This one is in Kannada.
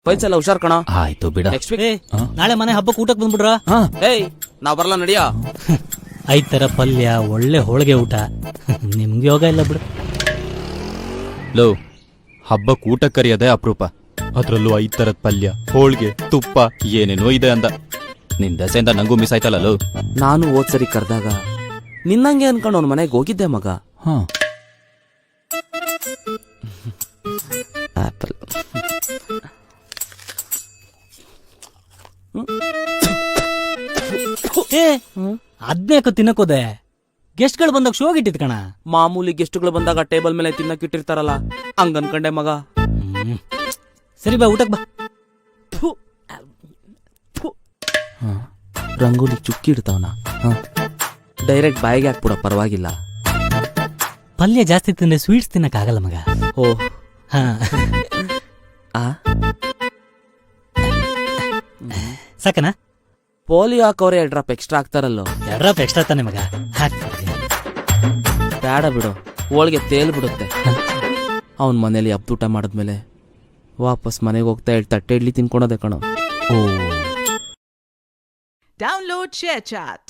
ಪೈಸೆಲ್ಲ ಹುಷಾರ್ ಕಣ. ಆಯ್ತು ಬಿಡ. ನೆಕ್ಸ್ಟ್ ವೀಕ್ ನಾಳೆ ಮನೆ ಹಬ್ಬಕ್ಕೆ ಊಟಕ್ಕೆ ಬಂದ್ಬಿಡ್ರ. ಏಯ್ ನಾವ್ ಬರಲ್ಲ ನಡಿಯಾ. 5 ತರ ಪಲ್ಯ, ಒಳ್ಳೆ ಹೋಳಿಗೆ ಊಟ. ನಿಮ್ಗೆ ಯೋಗ ಇಲ್ಲ ಬಿಡು. ಲೋ, ಹಬ್ಬಕ್ಕೆ ಊಟ ಕರಿಯೋದೇ ಅಪರೂಪ, ಅದ್ರಲ್ಲೂ 5 ತರದ್ ಪಲ್ಯ, ಹೋಳ್ಗೆ, ತುಪ್ಪ ಏನೇನೋ ಇದೆ ಅಂದ. ನಿನ್ ದಸೆಯಿಂದ ನಂಗೂ ಮಿಸ್ ಆಯ್ತಲ್ಲ ಲೋ. ನಾನು ಹೋದ್ ಸರಿ ಕರ್ದಾಗ ನಿನ್ನಂಗೆ ಅನ್ಕೊಂಡು ಅವ್ನ ಮನೆಗೆ ಹೋಗಿದ್ದೆ ಮಗ. ಆಪಲ್ ಅದ್ನೇಕ ತಿನ್ನಕೋದೆ. ಗೆಸ್ಟ್ಗಳು ಬಂದಾಗ ಶೋಗ್ ಇಟ್ಟಿದ್ ಕಣ. ಮಾಮೂಲಿ ಗೆಸ್ಟ್ಗಳು ಬಂದಾಗ ಟೇಬಲ್ ಮೇಲೆ ತಿನ್ನಕ್ ಇಟ್ಟಿರ್ತಾರಲ್ಲ, ಹಂಗ ಅನ್ಕಂಡೆ ಮಗ. ಸರಿ ಬಾ ಊಟಕ್ ಬಾ. ರಂಗೋಲಿ ಚುಕ್ಕಿ ಇಡ್ತಾವನ, ಡೈರೆಕ್ಟ್ ಬಾಯಿಗೆ ಹಾಕ್ಬಿಡ, ಪರವಾಗಿಲ್ಲ. ಪಲ್ಯ ಜಾಸ್ತಿ ತಿಂದ್ರೆ ಸ್ವೀಟ್ಸ್ ತಿನ್ನಕ್ ಆಗಲ್ಲ ಮಗ. ಓ ಹಾ ಸಾಕನಾ? ಪೋಲಿಯೋ ಹಾಕೋರೆ 2 ಡ್ರಾಪ್ ಎಕ್ಸ್ಟ್ರಾ ಹಾಕ್ತಾರಲ್ಲೋ. 2 ಡ್ರಾಪ್ ಎಕ್ಸ್ಟ್ರಾ ತಾನೆ ಮಗ, ಹಾಕ್ತೀನಿ. ಬೇಡ ಬಿಡು, ಹೋಳಿಗೆ ತೇಲ್ ಬಿಡುತ್ತೆ. ಅವನ್ ಮನೇಲಿ ಹಬ್ಬ ಊಟ ಮಾಡಿದ್ಮೇಲೆ ವಾಪಸ್ ಮನೆಗೆ ಹೋಗ್ತಾ 2 ತಟ್ಟೆ ಇಡ್ಲಿ ತಿನ್ಕೊಳೋದೆ ಕಣೋ. ಓ Download ShareChat.